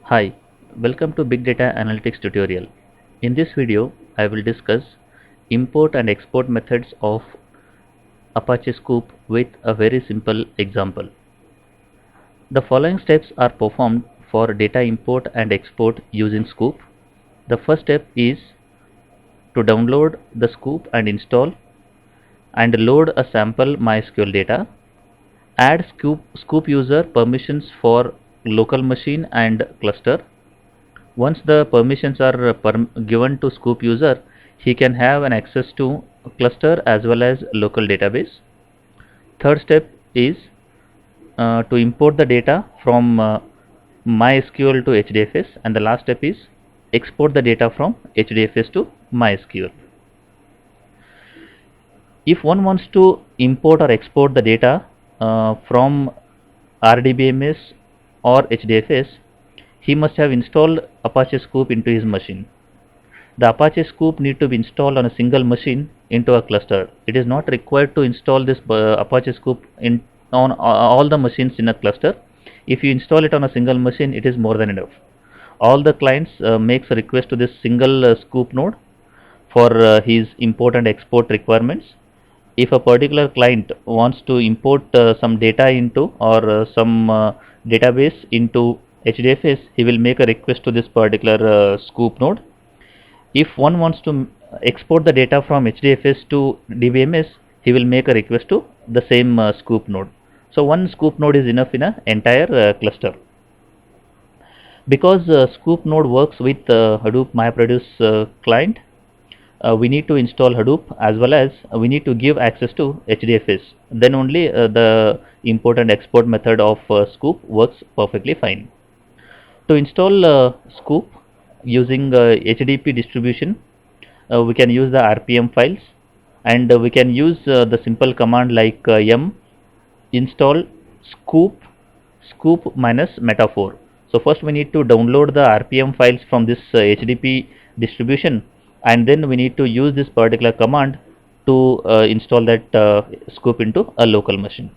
Hi, welcome to Big Data Analytics tutorial. In this video, I will discuss import and export methods of Apache Scoop with a very simple example. The following steps are performed for data import and export using Scoop. The first step is to download the Scoop and install and load a sample MySQL data. Add Scoop user permissions for local machine and cluster. Once the permissions are given to Scoop user, he can have an access to cluster as well as local database. Third step is to import the data from MySQL to HDFS, and the last step is export the data from HDFS to MySQL. If one wants to import or export the data from RDBMS or HDFS, he must have installed Apache Scoop into his machine. The Apache Scoop need to be installed on a single machine into a cluster. It is not required to install this Apache Scoop on all the machines in a cluster. If you install it on a single machine, it is more than enough. All the clients makes a request to this single Scoop node for his import and export requirements. If a particular client wants to import some data into or some database into HDFS, he will make a request to this particular Scoop node. If one wants to export the data from HDFS to DBMS, he will make a request to the same Scoop node. So one Scoop node is enough in an entire cluster. Because Scoop node works with Hadoop MyProduce client, we need to install Hadoop as well as we need to give access to HDFS. Then only the import and export method of Scoop works perfectly fine. To install Scoop using HDP distribution, we can use the RPM files, and we can use the simple command like yum install scoop minus metaphor. So first we need to download the RPM files from this HDP distribution, and then we need to use this particular command to install that Scoop into a local machine.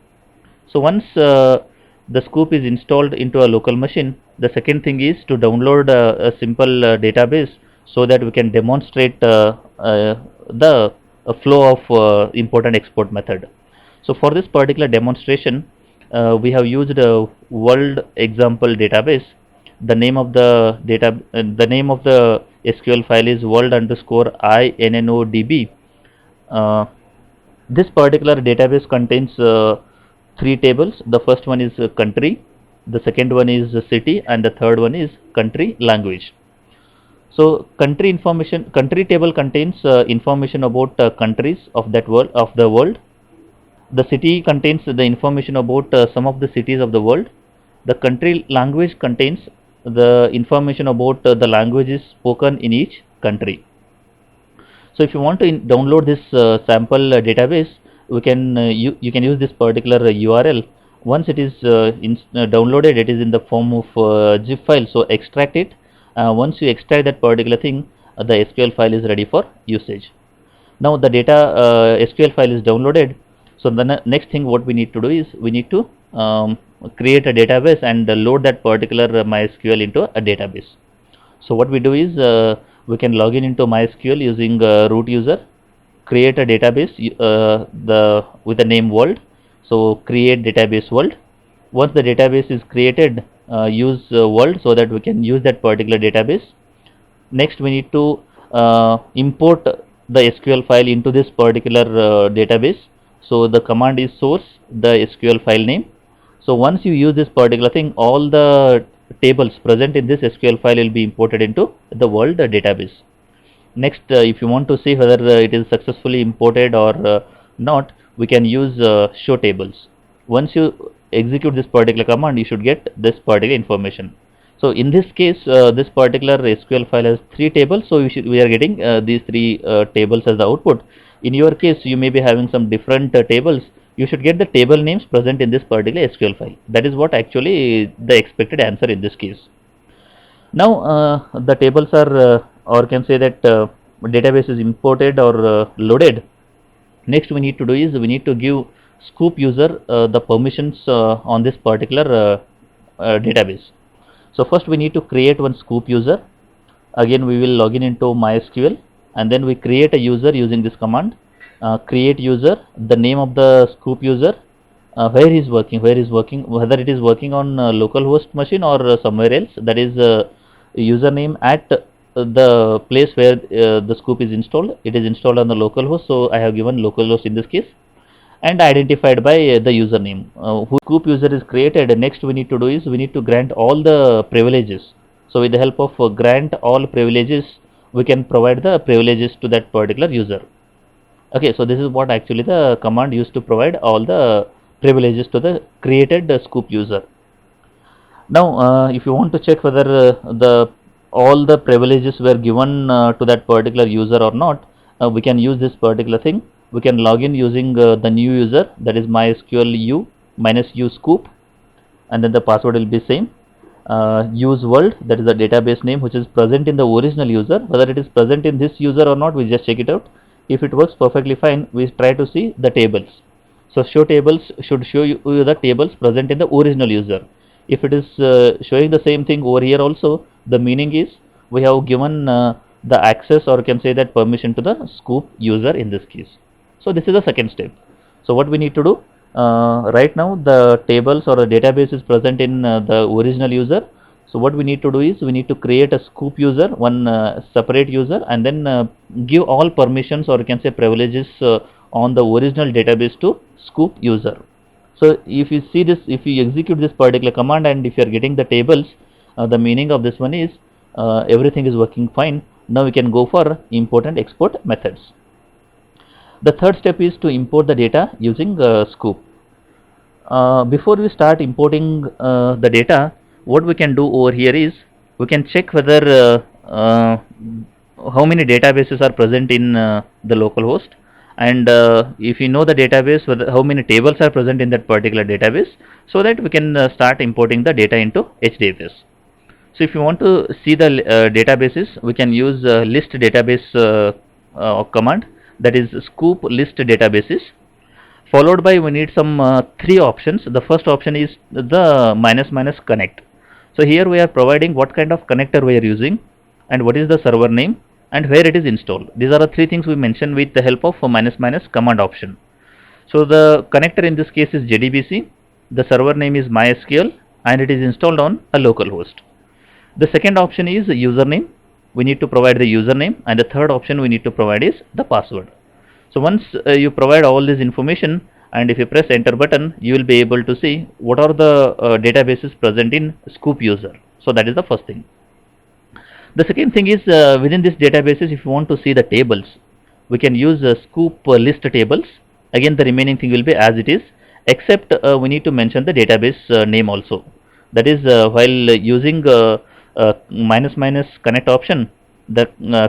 So once the Scoop is installed into a local machine, the second thing is to download a simple database so that we can demonstrate the flow of import and export method. So for this particular demonstration, we have used a world example database. The name of the SQL file is world underscore innodb. Uh, this particular database contains three tables. The first one is country, the second one is city, and the third one is country language. So country table contains information about countries of the world. The city contains the information about some of the cities of the world. The country language contains the information about the languages spoken in each country. So if you want to download this sample database, you can use this particular URL. Once it is downloaded, it is in the form of zip file. So extract it. Once you extract that particular thing, the SQL file is ready for usage. Now the data SQL file is downloaded. So the next thing what we need to do is we need to create a database and load that particular MySQL into a database. So what we do is we can log in into MySQL using root user, create a database with the name world. So create database world. Once the database is created, use world so that we can use that particular database. Next we need to import the SQL file into this particular database. So the command is source the SQL file name. So once you use this particular thing, all the tables present in this SQL file will be imported into the world database. Next, if you want to see whether it is successfully imported or not, we can use show tables. Once you execute this particular command, you should get this particular information. So in this case, this particular SQL file has three tables, so we are getting these three tables as the output. In your case, you may be having some different tables. You should get the table names present in this particular SQL file. That is what actually the expected answer in this case. Now the tables are or can say that database is imported or loaded. Next we need to do is we need to give Scoop user the permissions on this particular database. So first we need to create one Scoop user. Again we will log in into MySQL, and then we create a user using this command. Create user, the name of the Scoop user, where is working, whether it is working on localhost machine or somewhere else. That is username at the place where the Scoop is installed. It is installed on the localhost, so I have given localhost in this case, and identified by the username. Who Scoop user is created, next we need to do is we need to grant all the privileges. So with the help of grant all privileges, we can provide the privileges to that particular user. Okay, so this is what actually the command used to provide all the privileges to the created Scoop user. Now if you want to check whether the all the privileges were given to that particular user or not, we can use this particular thing. We can log in using the new user, that is MySQL u minus u Scoop, and then the password will be same. Use world, that is the database name which is present in the original user. Whether it is present in this user or not, we just check it out. If it works perfectly fine, we try to see the tables. So show tables should show you the tables present in the original user. If it is showing the same thing over here also, the meaning is we have given the access, or can say that permission, to the Scoop user in this case. So this is the second step. So what we need to do, right now the tables or the database is present in the original user. So what we need to do is we need to create a Scoop user, one separate user, and then give all permissions, or you can say privileges, on the original database to Scoop user. So if you see this, if you execute this particular command, and if you are getting the tables, the meaning of this one is everything is working fine. Now we can go for import and export methods. The third step is to import the data using Scoop. Before we start importing the data, what we can do over here is we can check whether how many databases are present in the localhost, and if you know the database, whether how many tables are present in that particular database, so that we can start importing the data into HDFS. So if you want to see the databases, we can use list database command, that is Scoop list databases. Followed by we need some three options. The first option is the minus minus connect. So here we are providing what kind of connector we are using, and what is the server name, and where it is installed. These are the three things we mentioned with the help of minus minus command option. So the connector in this case is JDBC, the server name is MySQL, and it is installed on a local host. The second option is username. We need to provide the username, and the third option we need to provide is the password. So once you provide all this information, and if you press enter button, you will be able to see what are the databases present in Scoop user. So that is the first thing. The second thing is within this databases, if you want to see the tables, we can use Scoop list tables. Again, the remaining thing will be as it is, except we need to mention the database name also. That is while using minus minus connect option, the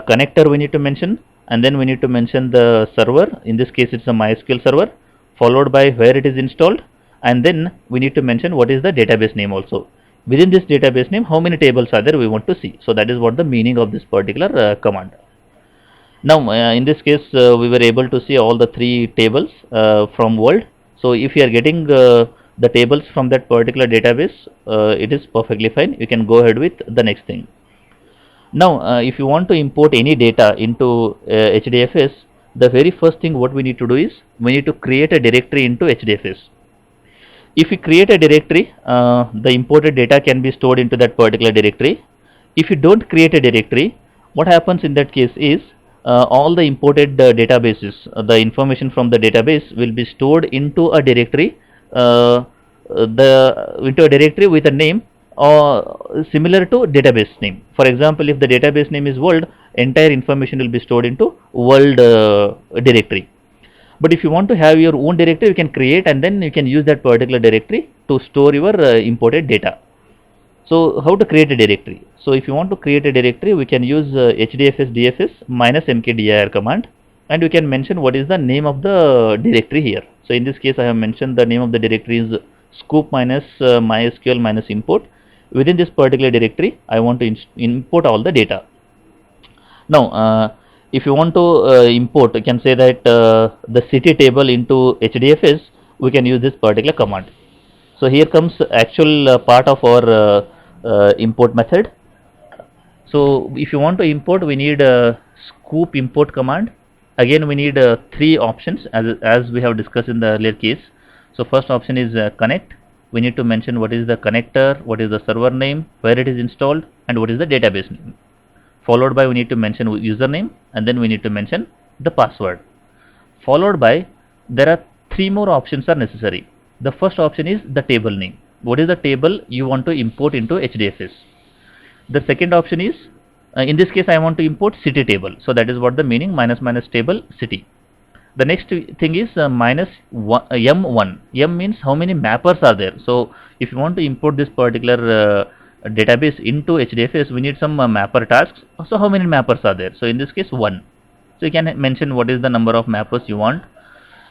connector we need to mention, and then we need to mention the server. In this case, it's a MySQL server, followed by where it is installed, and then we need to mention what is the database name also. Within this database name, how many tables are there we want to see. So that is what the meaning of this particular command. Now in this case, we were able to see all the three tables from world. So if you are getting the tables from that particular database, it is perfectly fine. You can go ahead with the next thing. Now if you want to import any data into HDFS, the very first thing what we need to do is we need to create a directory into HDFS. If we create a directory, the imported data can be stored into that particular directory. If you don't create a directory, what happens in that case is all the imported databases, the information from the database will be stored into a directory, with a name similar to database name. For example, if the database name is world, entire information will be stored into world directory. But if you want to have your own directory, you can create, and then you can use that particular directory to store your imported data. So how to create a directory? So if you want to create a directory, we can use hdfs dfs minus mkdir command, and we can mention what is the name of the directory here. So in this case, I have mentioned the name of the directory is Scoop minus MySQL minus import. Within this particular directory, I want to import all the data. Now if you want to import, you can say that the city table into HDFS, we can use this particular command. So here comes actual part of our import method. So if you want to import, we need a scoop import command. Again, we need three options as we have discussed in the earlier case. So first option is connect. We need to mention what is the connector, what is the server name, where it is installed, and what is the database name. Followed by we need to mention username, and then we need to mention the password. Followed by there are three more options are necessary. The first option is the table name. What is the table you want to import into HDFS? The second option is, in this case I want to import city table, so that is what the meaning, minus minus table city. The next thing is minus m1. M means how many mappers are there. So if you want to import this particular database into HDFS, we need some mapper tasks. So how many mappers are there? So in this case 1. So you can mention what is the number of mappers you want.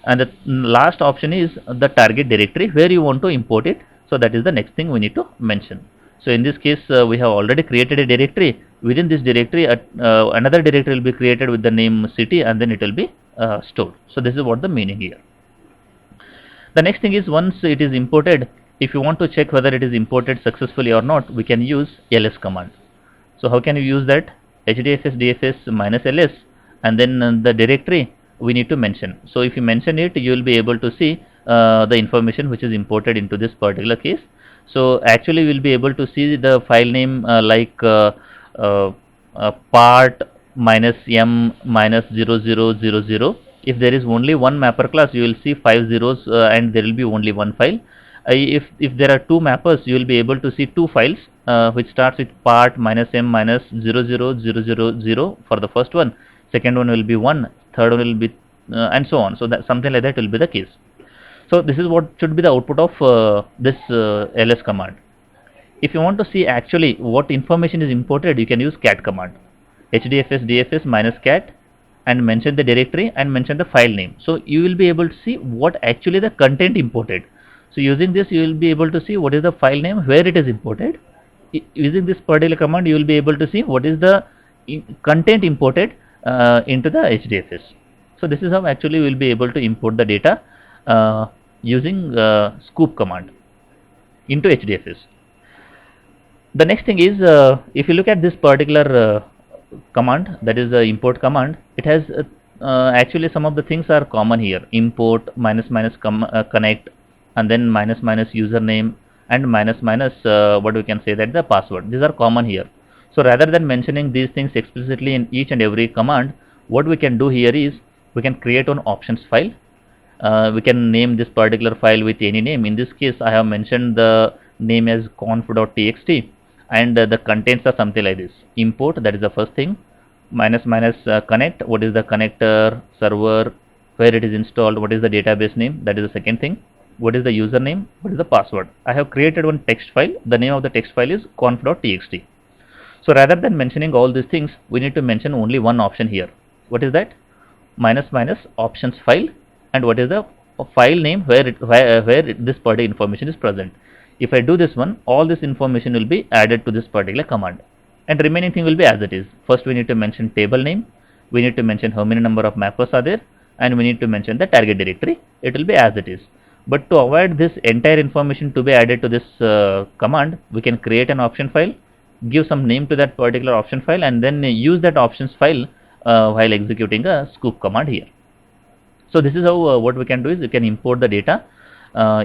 And the last option is the target directory where you want to import it. So that is the next thing we need to mention. So in this case we have already created a directory. Within this directory another directory will be created with the name city, and then it will be stored. So this is what the meaning here. The next thing is, once it is imported, if you want to check whether it is imported successfully or not, we can use ls command. So how can you use that? HDFS DFS minus ls, and then the directory we need to mention. So if you mention it, you will be able to see the information which is imported into this particular case. So actually we will be able to see the file name uh, part minus m minus 0000. If there is only one mapper class, you will see 5 zeros and there will be only one file. If there are two mappers, you will be able to see two files which starts with part minus m minus 00000 for the first one. Second one will be 1, third one will be and so on. So that something like that will be the case. So this is what should be the output of this ls command. If you want to see actually what information is imported, you can use cat command. HDFS DFS minus cat, and mention the directory and mention the file name. So you will be able to see what actually the content imported. So using this you will be able to see what is the file name, where it is imported. Using this particular command you will be able to see what is the content imported into the HDFS. So this is how actually we will be able to import the data using scoop command into HDFS. The next thing is, if you look at this particular command, that is the import command, it has actually some of the things are common here. Import minus minus connect, and then minus minus username, and minus minus what we can say that the password. These are common here. So rather than mentioning these things explicitly in each and every command, what we can do here is we can create an options file. We can name this particular file with any name. In this case I have mentioned the name as conf.txt, and the contents are something like this. Import, that is the first thing. Minus minus connect, what is the connector, server, where it is installed, what is the database name, that is the second thing. What is the username, what is the password. I have created one text file. The name of the text file is conf.txt. So rather than mentioning all these things, we need to mention only one option here. What is that? Minus minus options file, and what is the file name where this particular information is present. If I do this one, all this information will be added to this particular command, and remaining thing will be as it is. First we need to mention table name, we need to mention how many number of mappers are there, and we need to mention the target directory. It will be as it is. But to avoid this entire information to be added to this command, we can create an option file, give some name to that particular option file, and then use that options file while executing a scoop command here. So this is how what we can do is we can import the data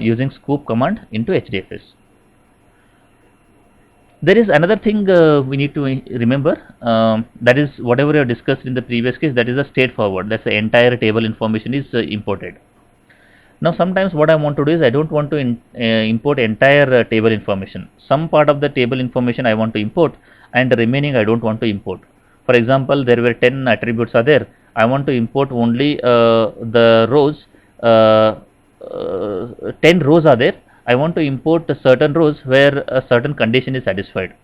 using scoop command into HDFS. There is another thing we need to remember, that is whatever we have discussed in the previous case, that is a straightforward. That's the entire table information is imported. Now sometimes what I want to do is I don't want to import entire table information. Some part of the table information I want to import, and the remaining I don't want to import. For example, there were 10 attributes are there. I want to import only the rows. 10 rows are there. I want to import certain rows where a certain condition is satisfied.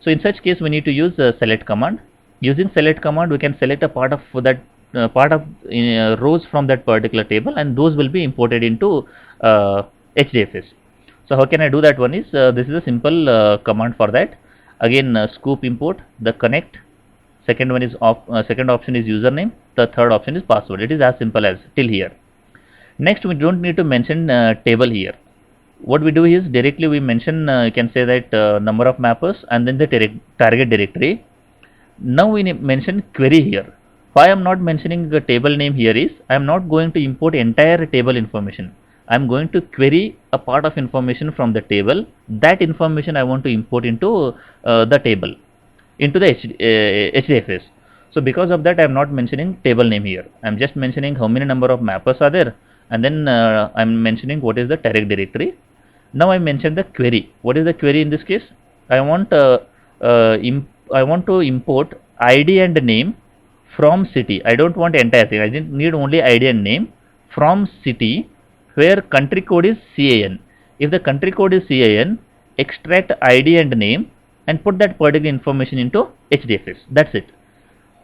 So in such case we need to use select command. Using select command we can select a part of that rows from that particular table, and those will be imported into HDFS. So how can I do that one is, this is a simple command for that. Again scoop import the connect, second one is second option is username, the third option is password. It is as simple as till here. Next we don't need to mention table here. what we do is directly we mention, you can say that number of mappers and then the target directory. Now we mention query here. Why I am not mentioning the table name here is I am not going to import entire table information. I am going to query a part of information from the table. That information I want to import into the table, into the HDFS. So because of that I am not mentioning table name here. I am just mentioning how many number of mappers are there, and then I am mentioning what is the target directory. Now I mention the query. What is the query in this case? I want I want to import ID and name from city. I don't want entire thing. I need only ID and name from city where country code is CAN. If the country code is CAN, extract ID and name and put that particular information into HDFS. That's it.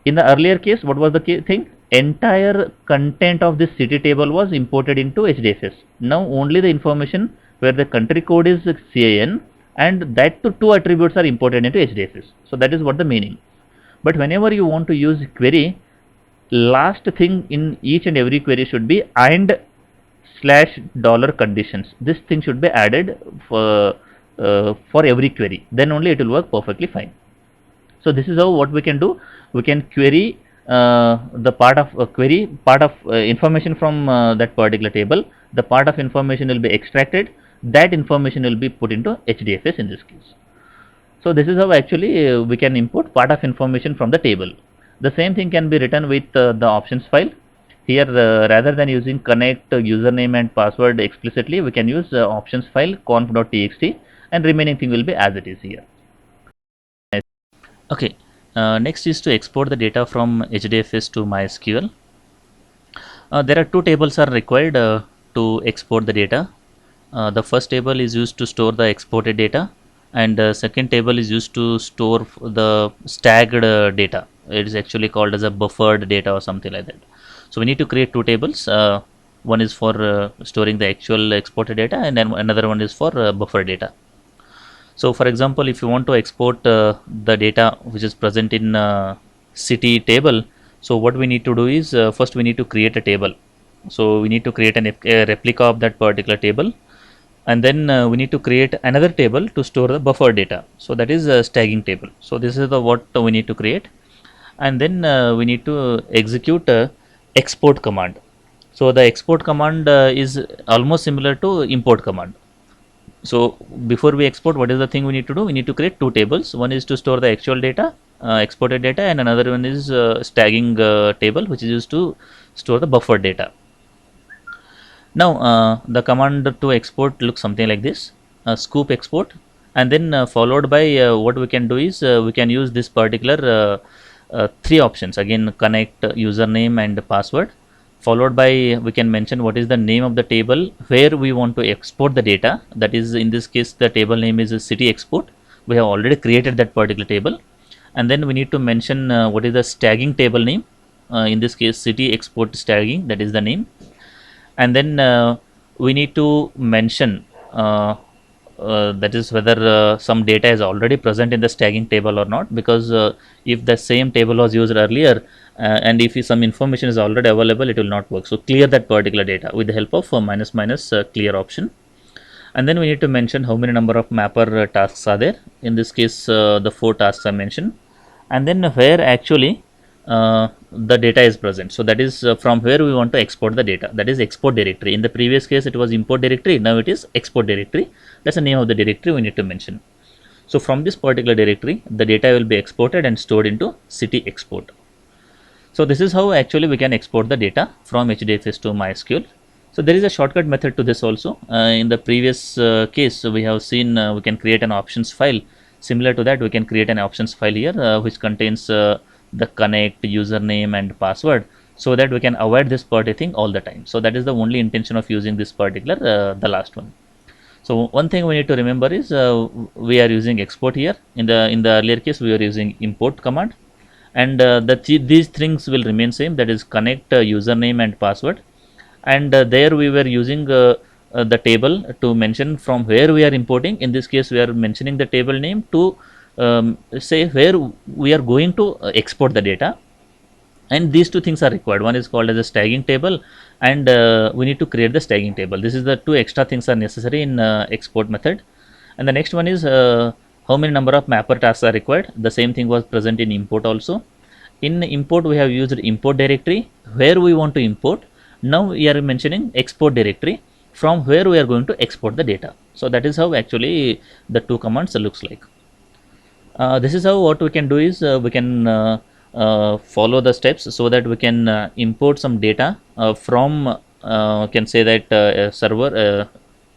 In the earlier case, what was the thing? Entire content of this city table was imported into HDFS. Now only the information where the country code is CAN and that two attributes are imported into HDFS. So that is what the meaning. But whenever you want to use query, last thing in each and every query should be and slash dollar conditions. This thing should be added for every query. Then only it will work perfectly fine. So this is how what we can do. We can query the part of information from that particular table. The part of information will be extracted. That information will be put into HDFS in this case. So this is how actually we can import part of information from the table. The same thing can be written with the options file. Here rather than using connect username and password explicitly, we can use options file conf.txt, and remaining thing will be as it is here. Okay, next is to export the data from HDFS to MySQL. There are two tables are required to export the data. The first table is used to store the exported data, and the second table is used to store the staggered data. It is actually called as a buffered data or something like that. So we need to create two tables. One is for storing the actual exported data, and then another one is for buffer data. So for example, if you want to export the data which is present in city table, so what we need to do is first we need to create a table. So we need to create a replica of that particular table, and then we need to create another table to store the buffer data. So that is a staging table. So this is the what we need to create, and then we need to execute a export command. So the export command is almost similar to import command. So before we export, what is the thing we need to do? We need to create two tables. One is to store the actual data, exported data, and another one is staging table, which is used to store the buffer data. Now the command to export looks something like this: scoop export, and then followed by what we can do is we can use this particular three options again: connect, username, and password. Followed by we can mention what is the name of the table where we want to export the data. That is, in this case, the table name is city export. We have already created that particular table, and then we need to mention what is the staging table name. In this case, city export staging, that is the name. And then we need to mention that is whether some data is already present in the staging table or not, because if the same table was used earlier and if some information is already available, it will not work. So clear that particular data with the help of minus clear option. And then we need to mention how many number of mapper tasks are there. In this case, the 4 tasks are mentioned, and then where actually the data is present. So that is from where we want to export the data, that is export directory. In the previous case it was import directory, now it is export directory. That's the name of the directory we need to mention. So from this particular directory the data will be exported and stored into city export. So this is how actually we can export the data from HDFS to MySQL. So there is a shortcut method to this also. In the previous case we have seen we can create an options file. Similar to that, we can create an options file here which contains the connect, username, and password, so that we can avoid this particular thing all the time. So that is the only intention of using this particular the last one. So one thing we need to remember is we are using export here. In the earlier case we are using import command, and these things will remain same, that is connect, username, and password. And there we were using the table to mention from where we are importing. In this case we are mentioning the table name to say where we are going to export the data. and these two things are required. One is called as a staging table, and we need to create the staging table. This is the two extra things are necessary in export method. And the next one is how many number of mapper tasks are required. The same thing was present in import also. In import we have used import directory where we want to import. Now we are mentioning export directory from where we are going to export the data. So that is how actually the two commands looks like. This is how what we can do is we can follow the steps so that we can import some data from can say that server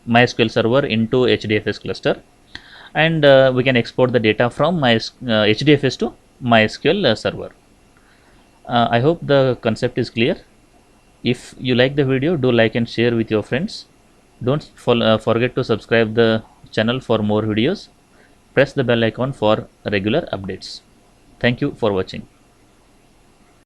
MySQL server into HDFS cluster, and we can export the data from HDFS to MySQL server. I hope the concept is clear. If you like the video, do like and share with your friends. Don't forget to subscribe the channel for more videos. Press the bell icon for regular updates. Thank you for watching.